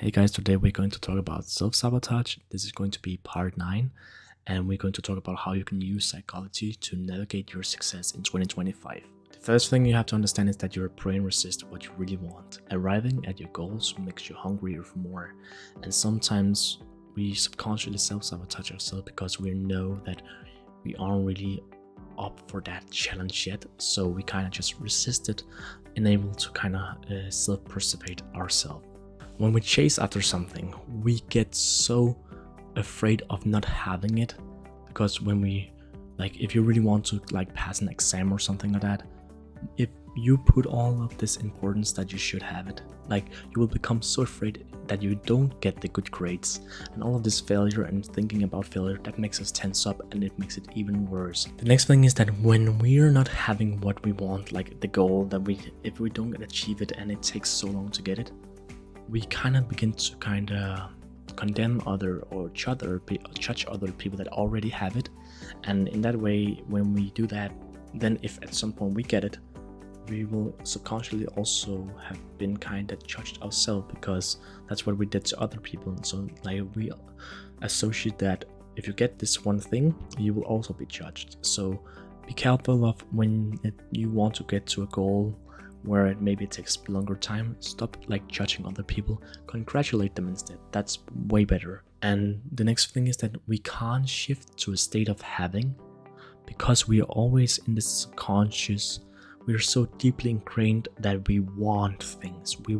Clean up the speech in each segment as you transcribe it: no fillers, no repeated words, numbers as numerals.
Hey guys, today we're going to talk about self-sabotage. This is going to be part 9, and we're going to talk about how you can use psychology to navigate your success in 2025. The first thing you have to understand is that your brain resists what you really want. Arriving at your goals makes you hungrier for more, and sometimes we subconsciously self-sabotage ourselves because we know that we aren't really up for that challenge yet, so we kind of just resist it, unable to kind of self-perceive ourselves. When we chase after something, we get so afraid of not having it, because when we if you really want to pass an exam or something like that, if you put all of this importance that you should have it, you will become so afraid that you don't get the good grades, and all of this failure and thinking about failure, that makes us tense up and it makes it even worse. The next thing is that when we're not having what we want, like the goal that if we don't achieve it and it takes so long to get it, we kind of begin to condemn judge other people that already have it. And in that way, when we do that, then if at some point we get it, we will subconsciously also have been kind of judged ourselves, because that's what we did to other people. And so we associate that if you get this one thing, you will also be judged. So be careful of when you want to get to a goal where maybe it takes longer time. Stop judging other people, congratulate them instead. That's way better. And the next thing is that we can't shift to a state of having, because we are always in this subconscious. We're so deeply ingrained that we want things. I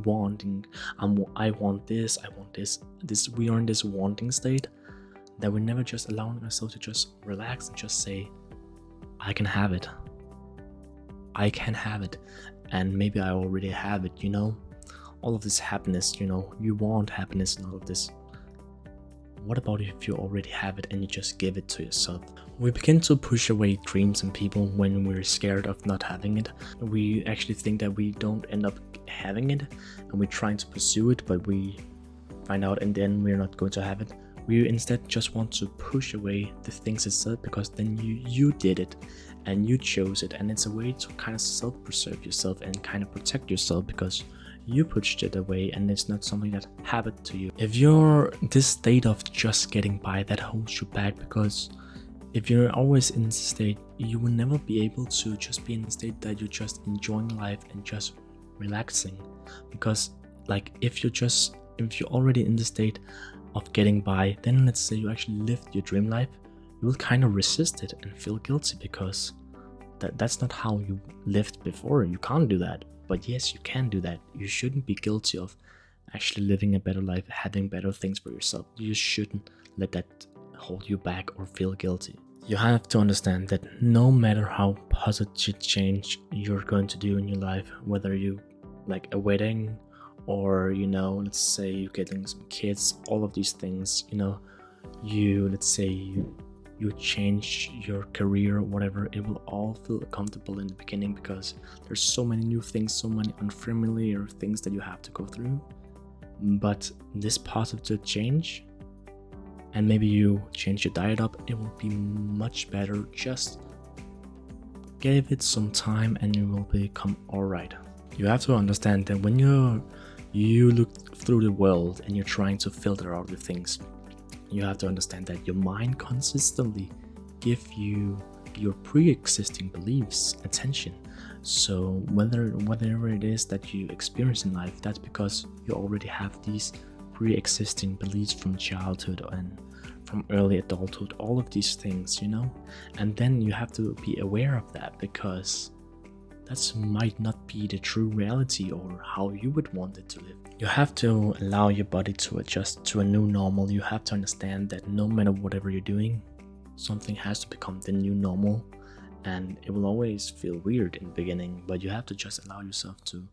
want this, I want this. We are in this wanting state that we're never just allowing ourselves to just relax and just say, I can have it. I can have it. And maybe I already have it, all of this happiness, you want happiness and all of this. What about if you already have it and you just give it to yourself? We begin to push away dreams and people when we're scared of not having it. We actually think that we don't end up having it, and we're trying to pursue it, but we find out and then we're not going to have it. We instead just want to push away the things itself, because then you did it and you chose it, and it's a way to kind of self-preserve yourself and kind of protect yourself, because you pushed it away and it's not something that happened to you. If you're this state of just getting by, that holds you back, because if you're always in this state, you will never be able to just be in the state that you're just enjoying life and just relaxing. Because if you're already in the state of getting by, then let's say you actually lived your dream life, you will kind of resist it and feel guilty, because that's not how you lived before. You can't do that. But yes, you can do that. You shouldn't be guilty of actually living a better life, having better things for yourself. You shouldn't let that hold you back or feel guilty. You have to understand that no matter how positive change you're going to do in your life, whether you a wedding, or let's say you're getting some kids, all of these things, let's say you change your career or whatever, it will all feel comfortable in the beginning, because there's so many new things, so many unfamiliar things that you have to go through. But this positive change, and maybe you change your diet up, it will be much better. Just give it some time and it will become alright. You have to understand that when you look through the world and you're trying to filter out the things, you have to understand that your mind consistently give you your pre-existing beliefs attention. So whatever it is that you experience in life, that's because you already have these pre-existing beliefs from childhood and from early adulthood, all of these things, and then you have to be aware of that, because that might not be the true reality or how you would want it to live. You have to allow your body to adjust to a new normal. You have to understand that no matter whatever you're doing, something has to become the new normal, and it will always feel weird in the beginning, but you have to just allow yourself to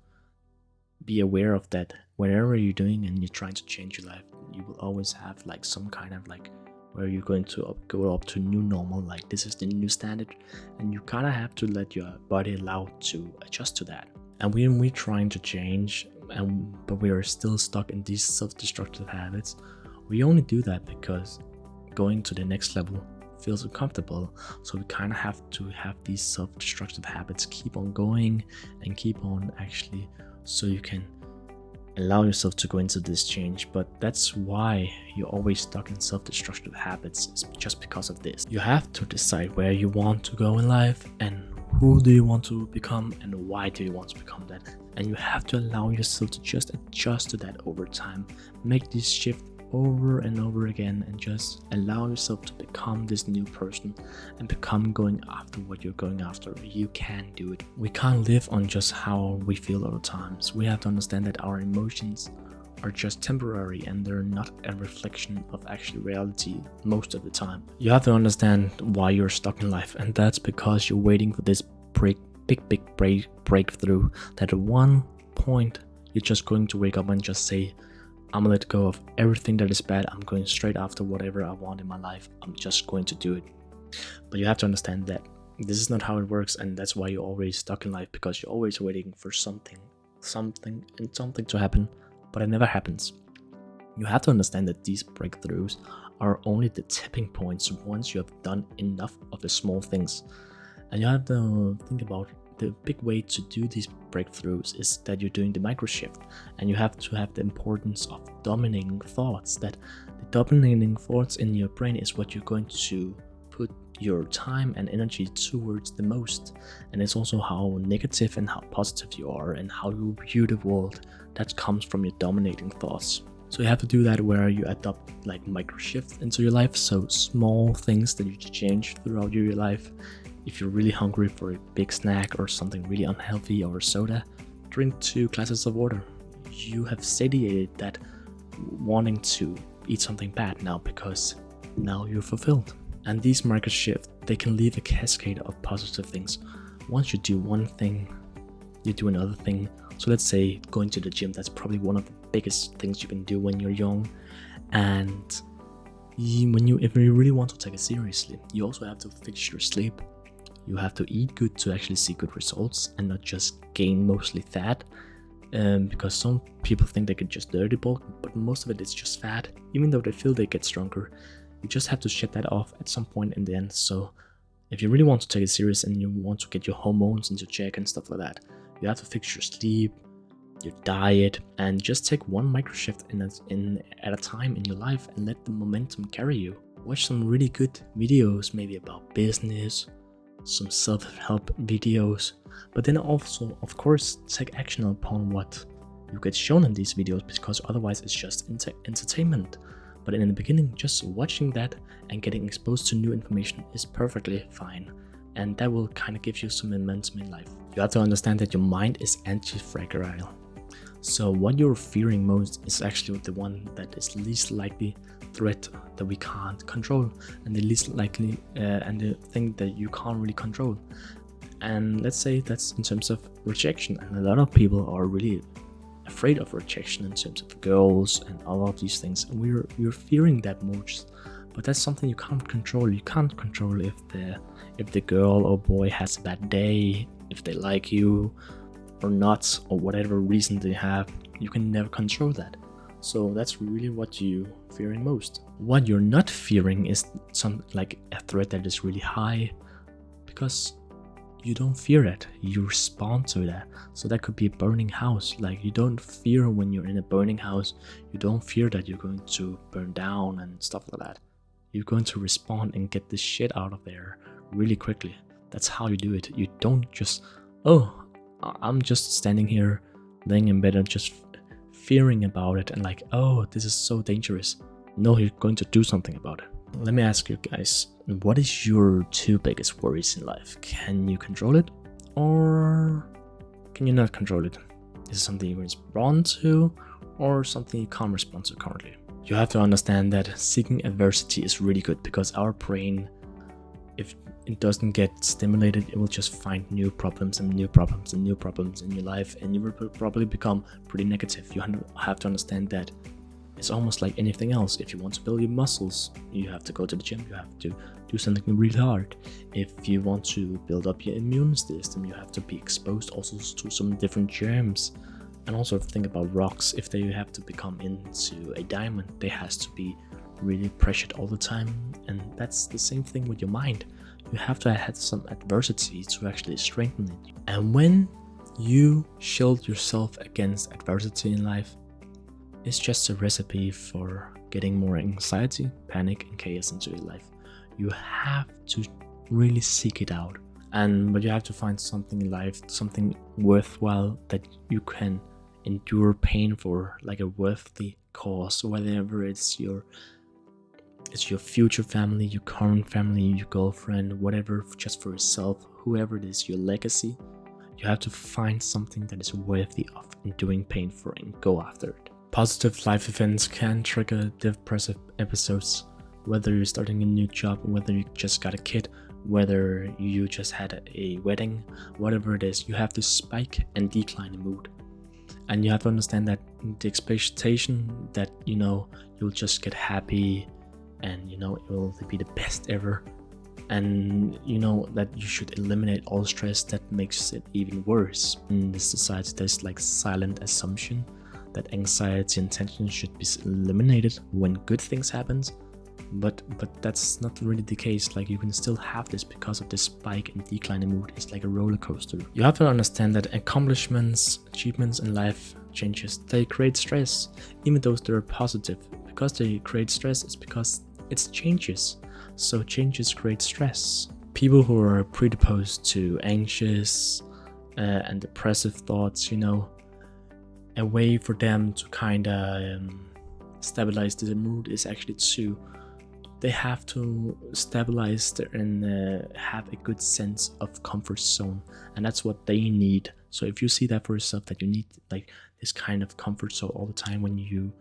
be aware of that. Whatever you're doing and you're trying to change your life, you will always have some kind of where you're going to go up to new normal, this is the new standard, and you kind of have to let your body allow to adjust to that. And when we're trying to change, but we are still stuck in these self-destructive habits, we only do that because going to the next level feels uncomfortable. So we kind of have to have these self-destructive habits keep on going and keep on actually, so you can allow yourself to go into this change. But that's why you're always stuck in self-destructive habits, it's just because of this. You have to decide where you want to go in life, and who do you want to become, and why do you want to become that. And you have to allow yourself to just adjust to that over time. Make this shift over and over again, and just allow yourself to become this new person and become going after what you're going after. You can do it. We can't live on just how we feel all the times. We have to understand that our emotions are just temporary, and they're not a reflection of actual reality most of the time. You have to understand why you're stuck in life, and that's because you're waiting for this big breakthrough, that at one point you're just going to wake up and just say, I'm gonna let go of everything that is bad. I'm going straight after whatever I want in my life. I'm just going to do it. But you have to understand that this is not how it works, and that's why you're always stuck in life, because you're always waiting for something to happen, but it never happens. You have to understand that these breakthroughs are only the tipping points once you have done enough of the small things. And you have to think about the big way to do these breakthroughs is that you're doing the microshift, and you have to have the importance of dominating thoughts. That the dominating thoughts in your brain is what you're going to put your time and energy towards the most. And it's also how negative and how positive you are, and how you view the world. That comes from your dominating thoughts. So you have to do that where you adopt like microshift into your life, so small things that you change throughout your life. If you're really hungry for a big snack or something really unhealthy or a soda, drink 2 glasses of water. You have satiated that wanting to eat something bad now, because now you're fulfilled. And these microshifts, they can leave a cascade of positive things. Once you do one thing, you do another thing. So let's say going to the gym, that's probably one of the biggest things you can do when you're young. And if you really want to take it seriously, you also have to fix your sleep. You have to eat good to actually see good results, and not just gain mostly fat. Because some people think they can just dirty bulk, but most of it is just fat. Even though they feel they get stronger, you just have to shed that off at some point in the end. So if you really want to take it serious and you want to get your hormones into check and stuff like that, you have to fix your sleep, your diet, and just take one microshift at a time in your life, and let the momentum carry you. Watch some really good videos, maybe about business, some self-help videos, but then also, of course, take action upon what you get shown in these videos, because otherwise it's just entertainment. But in the beginning, just watching that and getting exposed to new information is perfectly fine, and that will kind of give you some momentum in life. You have to understand that your mind is antifragile. So what you're fearing most is actually the one that is least likely threat that we can't control, and the least likely and the thing that you can't really control. And let's say that's in terms of rejection, and a lot of people are really afraid of rejection in terms of girls and all of these things, and we're fearing that most. But that's something you can't control. You can't control if the girl or boy has a bad day, if they like you or not, or whatever reason they have. You can never control that. So that's really what you're fearing most. What you're not fearing is some like a threat that is really high, because you don't fear it, you respond to that. So that could be a burning house. Like, you don't fear when you're in a burning house. You don't fear that you're going to burn down and stuff like that. You're going to respond and get this shit out of there really quickly. That's how you do it. You don't just, oh, I'm just standing here laying in bed and just fearing about it and like, oh, this is so dangerous. No, you're going to do something about it. Let me ask you guys, what is your 2 biggest worries in life? Can you control it, or can you not control it? Is it something you respond to, or something you can't respond to currently? You have to understand that seeking adversity is really good, because our brain, if it doesn't get stimulated, it will just find new problems and new problems and new problems in your life, and you will probably become pretty negative. You have to understand that it's almost like anything else. If you want to build your muscles, you have to go to the gym, you have to do something really hard. If you want to build up your immune system, you have to be exposed also to some different germs. And also think about rocks. If they have to become into a diamond, they has to be really pressured all the time. And that's the same thing with your mind. You have to have some adversity to actually strengthen it. And when you shield yourself against adversity in life, is just a recipe for getting more anxiety, panic, and chaos into your life. You have to really seek it out. But you have to find something in life, something worthwhile that you can endure pain for, like a worthy cause, whatever it's your future family, your current family, your girlfriend, whatever, just for yourself, whoever it is, your legacy. You have to find something that is worthy of enduring pain for and go after it. Positive life events can trigger depressive episodes, whether you're starting a new job, whether you just got a kid, whether you just had a wedding, whatever it is, you have to spike and decline in mood. And you have to understand that the expectation that, you'll just get happy and, it will be the best ever. And that you should eliminate all stress that makes it even worse. In this society, there's like silent assumption that anxiety and tension should be eliminated when good things happen. But that's not really the case. Like, you can still have this because of this spike and decline in mood. It's like a roller coaster. You have to understand that accomplishments, achievements, and life changes, they create stress, even though they're positive. Because they create stress, it's because it's changes. So changes create stress. People who are predisposed to anxious and depressive thoughts, a way for them to kind of stabilize the mood is actually they have to stabilize and have a good sense of comfort zone, and that's what they need. So if you see that for yourself, that you need like this kind of comfort zone all the time when you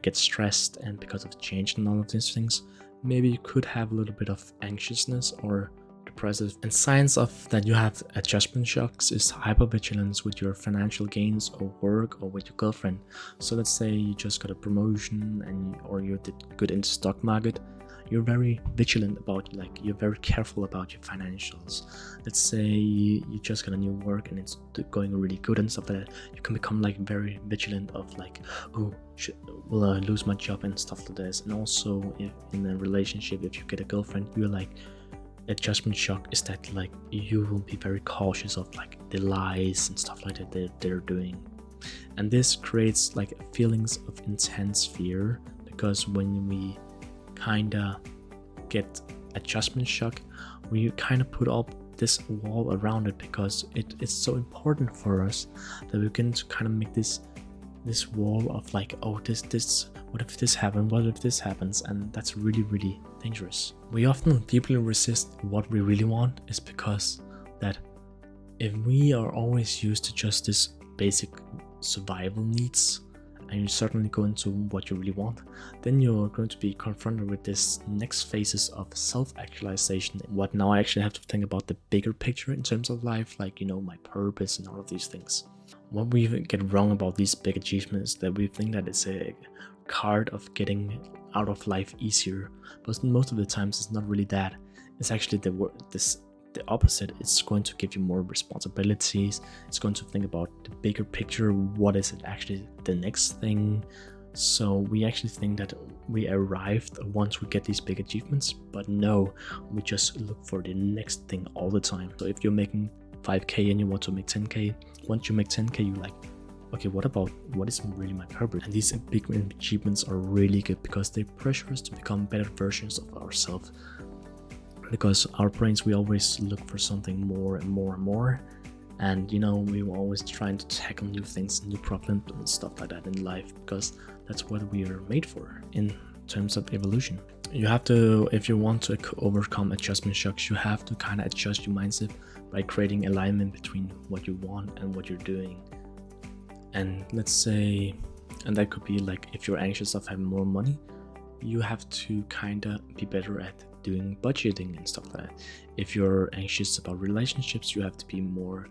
get stressed and because of change and all of these things, maybe you could have a little bit of anxiousness or depressive. And signs of that you have adjustment shocks is hypervigilance with your financial gains or work or with your girlfriend. So let's say you just got a promotion or you did good in the stock market. You're very vigilant about, you're very careful about your financials. Let's say you just got a new work and it's going really good and stuff like that. You can become very vigilant of will I lose my job and stuff like this. And also, if in a relationship, if you get a girlfriend, you're adjustment shock is that you will be very cautious of the lies and stuff like that they're doing. And this creates feelings of intense fear, because when we kind of get adjustment shock, we kind of put up this wall around it, because it's so important for us that we can kind of make this wall of this what if this happens, what if this happens, and that's really, really dangerous. We often deeply resist what we really want is because that if we are always used to just this basic survival needs, and you certainly go into what you really want, then you're going to be confronted with this next phases of self-actualization. What now I actually have to think about the bigger picture in terms of life, my purpose and all of these things. What we get wrong about these big achievements is that we think that it's a card of getting out of life easier, but most of the times it's not really that. It's actually the opposite. It's going to give you more responsibilities. It's going to think about the bigger picture. What is it actually the next thing? So we actually think that we arrived once we get these big achievements, but no, we just look for the next thing all the time. So if you're making 5k and you want to make 10k, once you make 10k, you're like, okay, what is really my purpose? And these big achievements are really good because they pressure us to become better versions of ourselves. Because our brains, we always look for something more and more and more. And we were always trying to tackle new things, new problems and stuff like that in life, because that's what we are made for in terms of evolution. You have to, if you want to overcome adjustment shocks, you have to kind of adjust your mindset by creating alignment between what you want and what you're doing. And let's say, and that could be if you're anxious of having more money, you have to kind of be better at doing budgeting and stuff like that. If you're anxious about relationships, you have to be more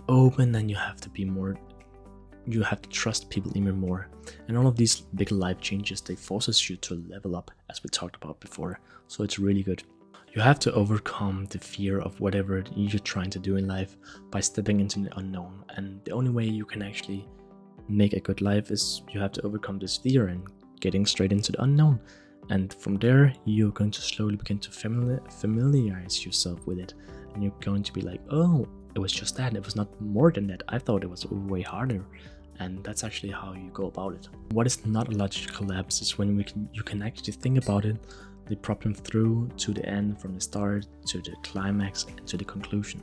open, and you have to trust people even more. And all of these big life changes, they forces you to level up, as we talked about before. So it's really good. You have to overcome the fear of whatever you're trying to do in life by stepping into the unknown. And the only way you can actually make a good life is you have to overcome this fear and getting straight into the unknown. And from there, you're going to slowly begin to familiarize yourself with it. And you're going to be like, oh, it was just that. It was not more than that. I thought it was way harder. and that's actually how you go about it. What is not a logical lapse is when you can actually think about it, the problem through to the end, from the start to the climax and to the conclusion.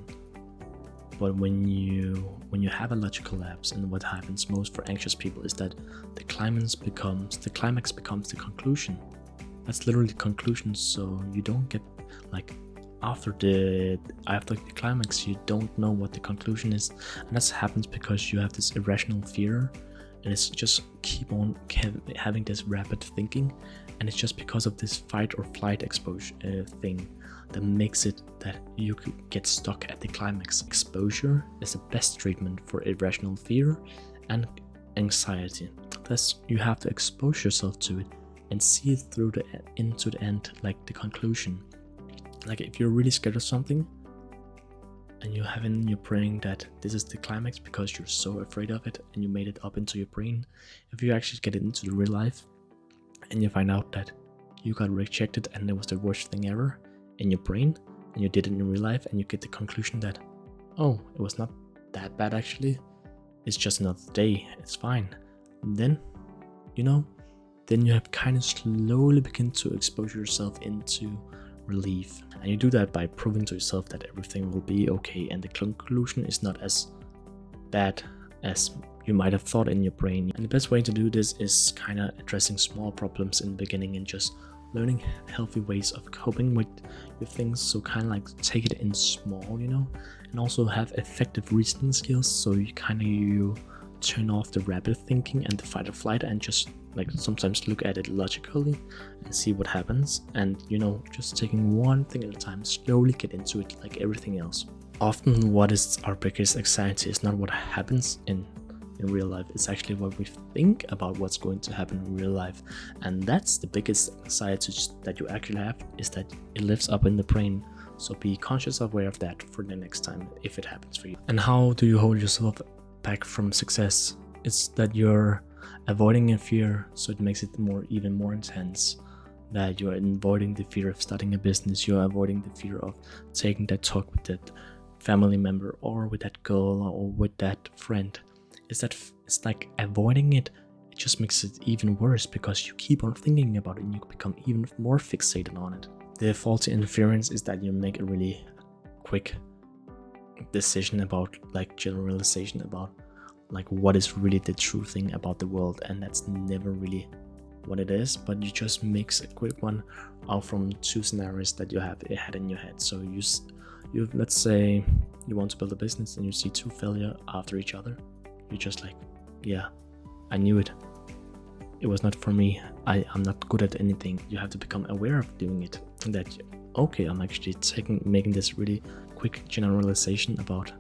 But when you have a logical lapse, and what happens most for anxious people is that the climax becomes the conclusion. That's literally the conclusion. So you don't get like after the climax, you don't know what the conclusion is, and that happens because you have this irrational fear, and it's just keep on having this rapid thinking, and it's just because of this fight or flight exposure thing that makes it that you could get stuck at the climax. Exposure is the best treatment for irrational fear and anxiety. Thus, you have to expose yourself to it and see it through into the end, like the conclusion. Like if you're really scared of something and you have in your brain that this is the climax because you're so afraid of it and you made it up into your brain, if you actually get it into the real life and you find out that you got rejected and it was the worst thing ever in your brain, and you did it in real life, and you get the conclusion that, oh, it was not that bad actually, it's just another day, it's fine. And then you have kind of slowly begin to expose yourself into relief, and you do that by proving to yourself that everything will be okay and the conclusion is not as bad as you might have thought in your brain. And the best way to do this is kind of addressing small problems in the beginning and just learning healthy ways of coping with your things. So kind of like take it in small, and also have effective reasoning skills, so you turn off the rapid thinking and the fight or flight and just like sometimes look at it logically and see what happens, and just taking one thing at a time, slowly get into it like everything else. Often what is our biggest anxiety is not what happens in real life, it's actually what we think about what's going to happen in real life. And that's the biggest anxiety that you actually have, is that it lives up in the brain. So be conscious aware of that for the next time if it happens for you. And how do you hold yourself back from success? It's that you're avoiding a fear, so it makes it even more intense. That you're avoiding the fear of starting a business, you're avoiding the fear of taking that talk with that family member or with that girl or with that friend. It's like avoiding it just makes it even worse, because you keep on thinking about it and you become even more fixated on it. The faulty inference is that you make a really quick decision about like generalization about like what is really the true thing about the world, and that's never really what it is, but you just mix a quick one out from two scenarios that you have had in your head. So you let's say you want to build a business and you see two failure after each other. You're just like, yeah, I knew it. It was not for me. I'm not good at anything. You have to become aware of doing it. That, okay, I'm actually making this really quick generalization about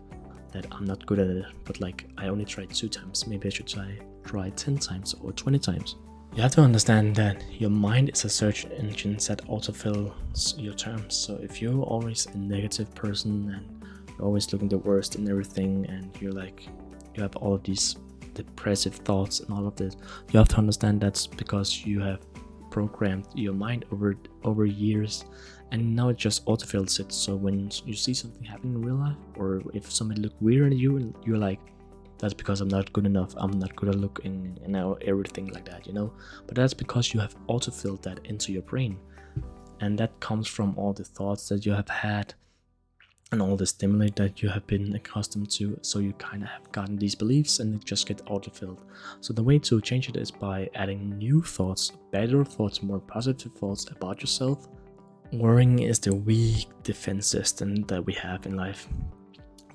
that I'm not good at it, but like I only tried 2 times. Maybe I should try 10 times or 20 times. You have to understand that your mind is a search engine that autofills your terms. So if you're always a negative person and you're always looking the worst in everything, and you're like, you have all of these depressive thoughts and all of this, you have to understand that's because you have programmed your mind over years, and now it just autofills it. So when you see something happen in real life, or if somebody look weird at you, and you're like, that's because I'm not good enough, I'm not good at looking, and everything like that, but that's because you have autofilled that into your brain, and that comes from all the thoughts that you have had and all the stimuli that you have been accustomed to. So you kind of have gotten these beliefs and it just get autofilled. So the way to change it is by adding new thoughts, better thoughts, more positive thoughts about yourself. Worrying is the weak defense system that we have in life.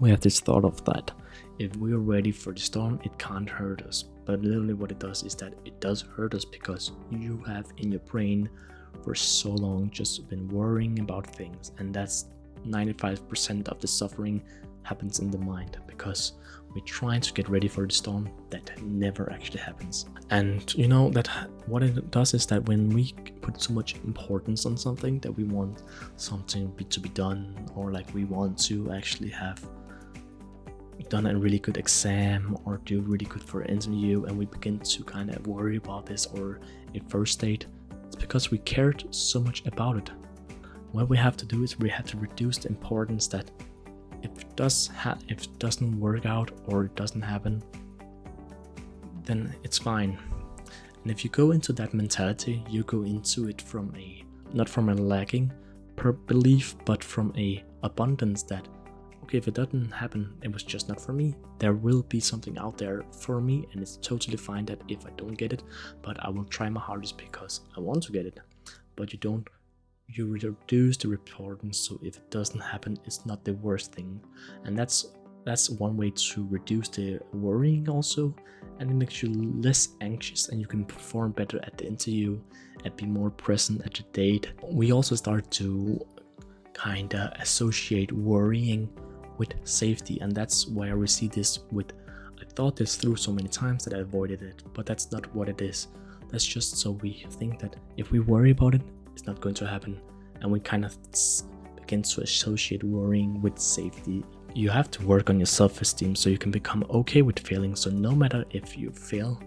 We have this thought of that if we're ready for the storm, it can't hurt us. But literally what it does is that it does hurt us, because you have in your brain for so long just been worrying about things, and that's 95% of the suffering happens in the mind, because we're trying to get ready for the storm that never actually happens. And that what it does is that when we put so much importance on something, that we want something to be done, or like we want to actually have done a really good exam or do really good for an interview, and we begin to kind of worry about this, or in first date, it's because we cared so much about it. What we have to do is we have to reduce the importance that if it doesn't work out or it doesn't happen, then it's fine. And if you go into that mentality, you go into it from not from a lacking belief, but from a abundance that, okay, if it doesn't happen, it was just not for me. There will be something out there for me, and it's totally fine that if I don't get it, but I will try my hardest because I want to get it. But you reduce the importance, so if it doesn't happen, it's not the worst thing. And that's one way to reduce the worrying also, and it makes you less anxious, and you can perform better at the interview and be more present at the date. We also start to kind of associate worrying with safety, and that's where we see this with, I thought this through so many times that I avoided it, but that's not what it is. That's just so we think that if we worry about it, it's not going to happen, and we kind of begin to associate worrying with safety. You have to work on your self-esteem so you can become okay with failing, so no matter if you fail,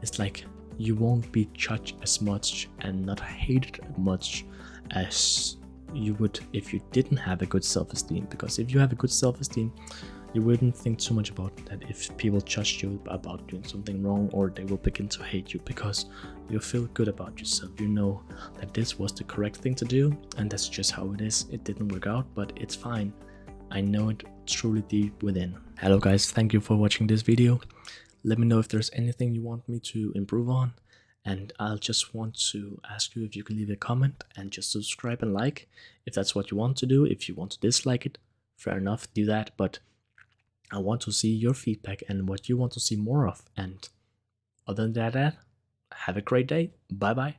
it's like you won't be judged as much and not hated as much as you would if you didn't have a good self-esteem. Because if you have a good self-esteem, you wouldn't think too much about that if people judge you about doing something wrong, or they will begin to hate you, because you feel good about yourself. You know that this was the correct thing to do, and that's just how it is. It didn't work out, but it's fine. I know it truly deep within. Hello guys, thank you for watching this video. Let me know if there's anything you want me to improve on, and I'll just want to ask you if you can leave a comment and just subscribe and like if that's what you want to do. If you want to dislike it, fair enough, do that, but I want to see your feedback and what you want to see more of. And other than that, have a great day. Bye bye.